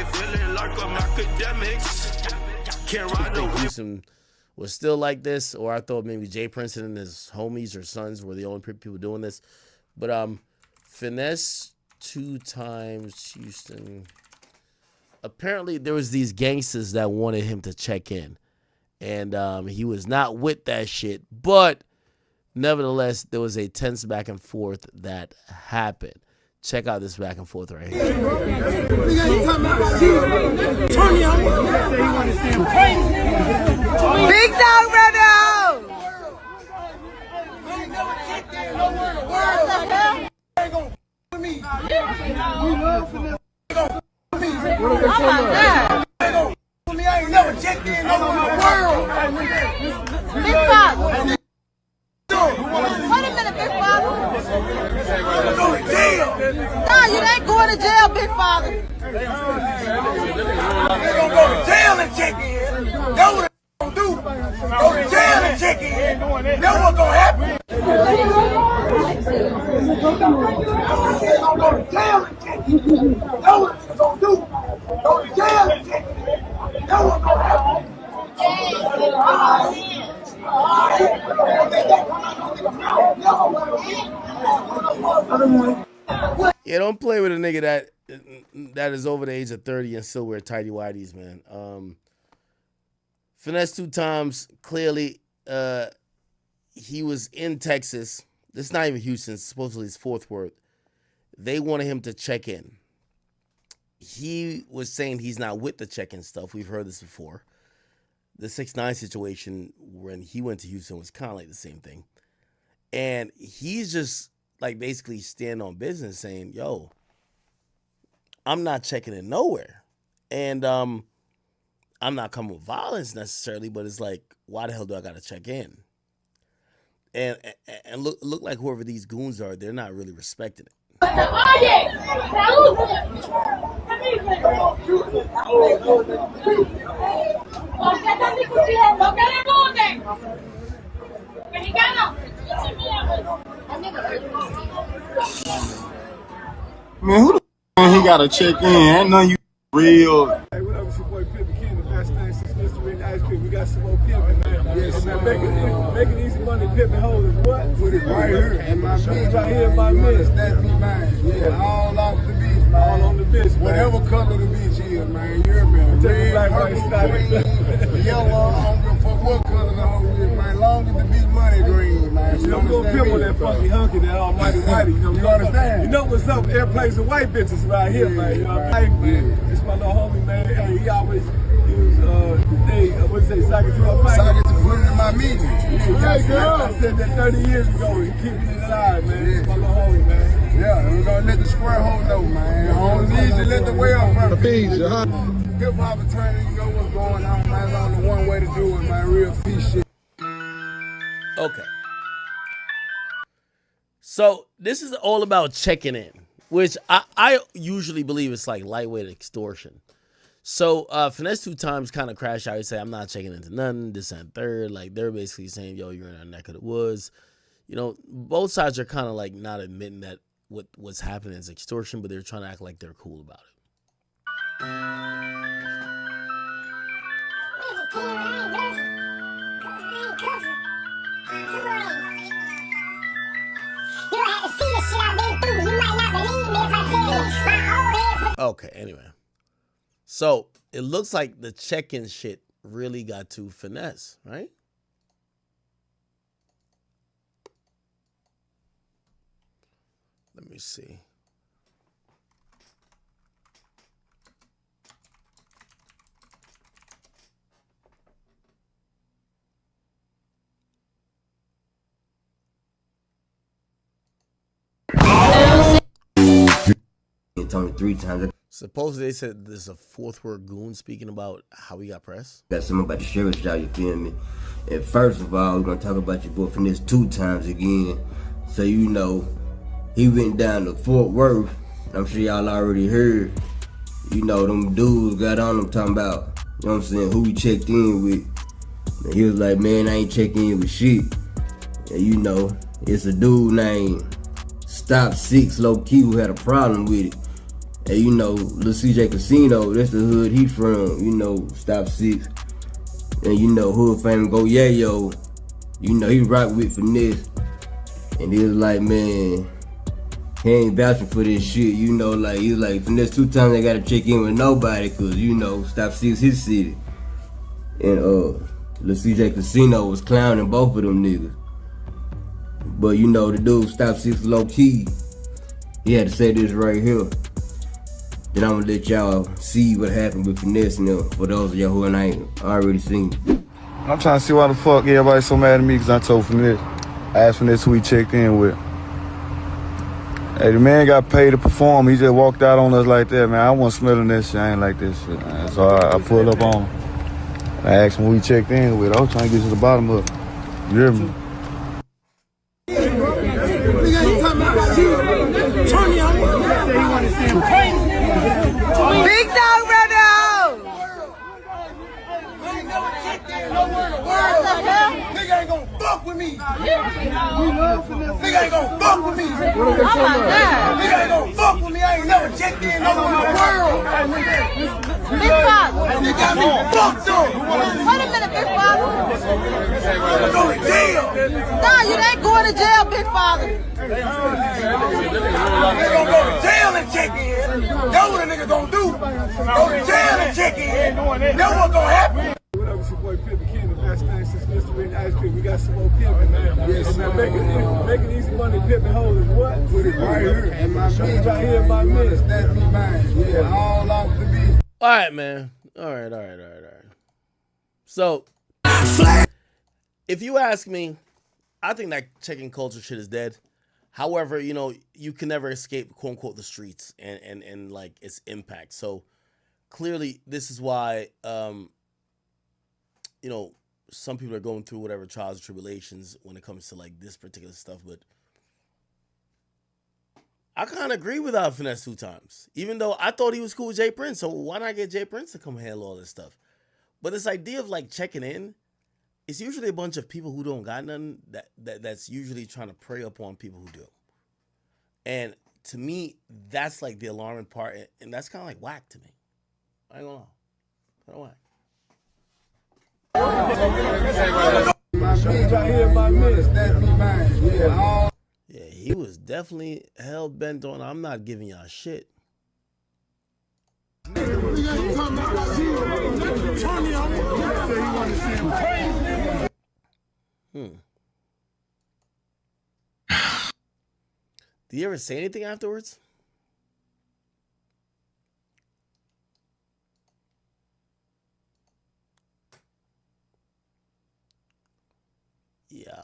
feeling like I'm Akademiks. Can't ride no Houston was still like this, or I thought maybe Jay Princeton and his homies or sons were the only people doing this. But Finesse2Tymes Houston. Apparently there was these gangsters that wanted him to check in, and he was not with that shit. But nevertheless, there was a tense back and forth that happened. Check out this back and forth right here. Big dog, brother! I ain't never checked in no world. Big Father. Wait a minute, Big Father. Go to jail. No, you ain't going to jail, Big Father. They gonna go to jail and check in. That's what they gonna do. Go to jail and check in. That's what's gonna happen. They gonna go to jail and check in. That's what they gonna do. Go to jail and check in. That's what's gonna happen. Yeah, don't play with a nigga that is over the age of 30 and still wear tighty whities, man. Finesse2Tymes, clearly, he was in Texas. This is not even Houston. Supposedly it's Fort Worth. They wanted him to check in. He was saying he's not with the check-in stuff. We've heard this before. The 6ix9ine situation when he went to Houston was kind of like the same thing. And he's just like basically standing on business saying, yo, I'm not checking in nowhere. And I'm not coming with violence necessarily, but it's like, why the hell do I got to check in? And look like whoever these goons are, they're not really respecting it. Man, who the he gotta check in? Ain't none of you real. Hey, what up, it's your boy Pimpin' King, the best thing since mystery and ice cream. We got some more pimpin', man. Yes, man. Making easy money, pimpin' hoes is what? Put it right here in my It's right here in my midst. That's me, man. Yeah, all off the beach, man. All on the bitch, man. Whatever color the beach is, man. You're man. Take a black, white, green, yellow, I don't give a fuck what color the hoe is, man. Long as the beach money green, man. You don't go pimp on that funky hunky, that almighty whitey. You understand? You know what's up? Airplanes and white bitches right here, man. You know what I'm saying? It's my little homie, man. Hey, he always use, what's it say, socket to my pocket. Socket to put it in my meeting. Yeah, I said that 30 years ago. He keeping it alive, man. It's my little homie, man. Yeah, we're gonna let the square hole know, man. I don't need to let the well from hip hop attorney, you know what's going on, man. It's only one way to do it, man. Real peace shit. Okay. So this is all about checking in, which I usually believe it's like lightweight extortion. So Finesse2Tymes kind of crash out. He say, I'm not checking into nothing, this and third. Like they're basically saying, yo, you're in our neck of the woods. You know, both sides are kind of like not admitting that what's happening is extortion, but they're trying to act like they're cool about it. Okay, anyway. So it looks like the check-in shit really got to Finesse, right? Let me see. He told me 3 times. Supposedly they said there's a Fort Worth goon speaking about how he got pressed. Got something about the share with y'all, you feel me? And first of all, we're gonna talk about your boy Finesse2Tymes again. So you know, he went down to Fort Worth. I'm sure y'all already heard. You know, them dudes got on him talking about, you know what I'm saying, who he checked in with. And he was like, man, I ain't checking in with shit. And you know, it's a dude named Stop 6 low key who had a problem with it. And you know, Lil CJ Casino, that's the hood he from, you know, Stop 6. And you know, hood fame go Yayo. You know, he rock with Finesse. And he was like, man, he ain't vouching for this shit, you know, like, he was like, Finesse2Tymes, I gotta check in with nobody, cause, you know, Stop 6 his city. And, Lil CJ Casino was clowning both of them niggas. But, you know, the dude, Stop 6 low key, he had to say this right here. Then I'm gonna let y'all see what happened with Finesse and them, for those of y'all who ain't already seen it. I'm trying to see why the fuck everybody's so mad at me, cause I told Finesse. I asked Finesse who he checked in with. Hey, the man got paid to perform. He just walked out on us like that, man. I wasn't smelling that shit. I ain't like that shit, man. So I pulled up on him. I asked him who he checked in with. I was trying to get to the bottom of it. You hear me? Big dog brother! Nigga ain't gonna fuck with me. Nigga ain't gonna fuck with me. Nigga ain't gonna fuck with me. I ain't never checked in nowhere in the world. Big Father! You got me fucked up. Wait a minute, Big Father! I'm going to jail. Nah, you ain't going to jail, Big Father! They gonna go to jail and check in. That's what a nigga gonna do. Go to jail and check in. That's what's gonna happen. What up, it's your boy Pimpin' King, the best thing since Mr. and Ice Cream. We got some more pimping, man. Yes, man. Making easy money, pimping hoes is what? Put it right here in my midst. Right here in my midst. That's me, man. Yeah, all off the beat. All right, man. All right. So, if you ask me, I think that checking culture shit is dead. However, you know, you can never escape, quote unquote, the streets and like its impact. So clearly, this is why, you know, some people are going through whatever trials and tribulations when it comes to like this particular stuff. But I kind of agree with Finesse2Tymes, even though I thought he was cool with Jay Prince. So why not get Jay Prince to come handle all this stuff? But this idea of like checking in, it's usually a bunch of people who don't got nothing that's usually trying to prey upon people who do. And to me, that's like the alarming part. And that's kind of like whack to me. I ain't gonna lie. Kind of whack. Right here in my midst. That's me, man. Yeah, he was definitely hell bent on, I'm not giving y'all shit. Did you ever say anything afterwards? Yeah.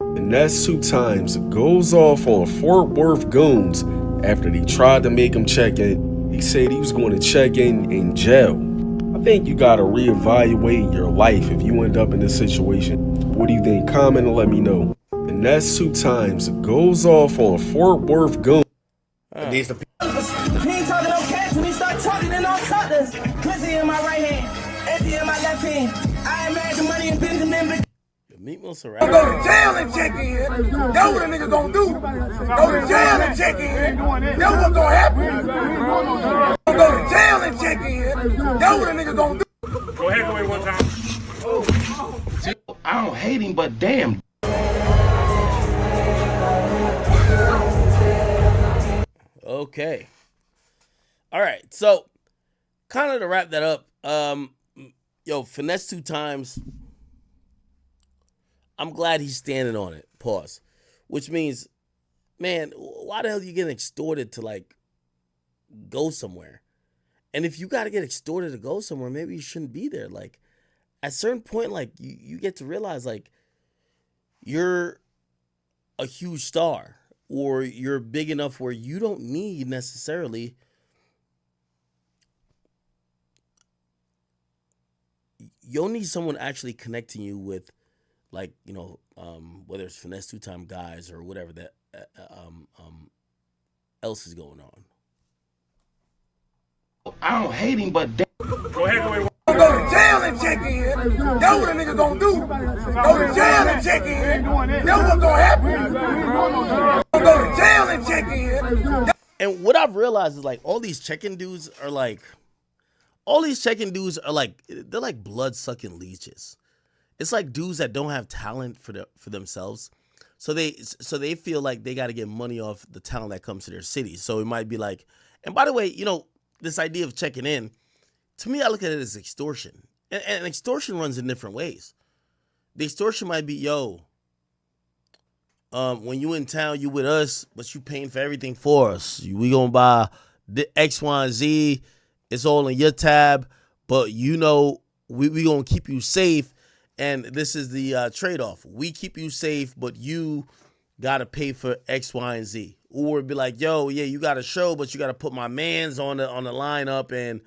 Finesse2Tymes goes off on Fort Worth goons after they tried to make him check in. He said he was going to check in jail. I think you gotta reevaluate your life if you end up in this situation. What do you think? Comment and let me know. Finesse2Tymes goes off on Fort Worth goons. If he ain't talking no cash, when he start talking, then I'll talk this. Pussy in my right hand, empty in my left hand. I imagine money and Benjamin. Meat Mill Go to jail and check in. That's what a nigga gonna do. Go to jail and check in. That's what's gonna happen. Go to jail and check in. That's what a nigga gonna do. Go ahead, go in one time. I don't hate him, but damn. Okay. All right. So, kind of to wrap that up, Finesse2Tymes, I'm glad he's standing on it. Pause. Which means, man, why the hell are you getting extorted to, like, go somewhere? And if you got to get extorted to go somewhere, maybe you shouldn't be there. Like, at a certain point, like, you get to realize, like, you're a huge star. Or you're big enough where you don't need necessarily you'll need someone actually connecting you with, like, you know, whether it's Finesse2Tymes guys or whatever that else is going on. I don't hate him, but damn. Go ahead, go in. Go to jail and check in. That's what a nigga gonna do. Go to jail and check in. That's what's gonna happen. Go to jail and and check in. And what I've realized is like all these check-in dudes are like, they're like blood-sucking leeches. It's like dudes that don't have talent for themselves. So they feel like they got to get money off the talent that comes to their city. So it might be like, and by the way, you know, this idea of checking in, to me, I look at it as extortion. And extortion runs in different ways. The extortion might be, yo, when you in town, you with us, but you paying for everything for us. We gonna buy the X, Y, and Z. It's all in your tab, but you know we gonna keep you safe. And this is the trade-off. We keep you safe, but you gotta pay for X, Y, and Z. Or it'd be like, yo, yeah, you got a show, but you gotta put my mans on the lineup. And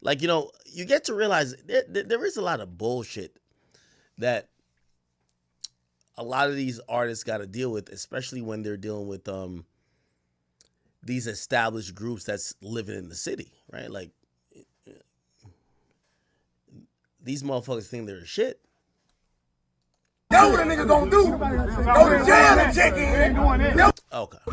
like, you know, you get to realize there is a lot of bullshit that a lot of these artists got to deal with, especially when they're dealing with these established groups that's living in the city, right? Like, these motherfuckers think they're shit. That's what a nigga gonna do. Go to jail and check in. Okay.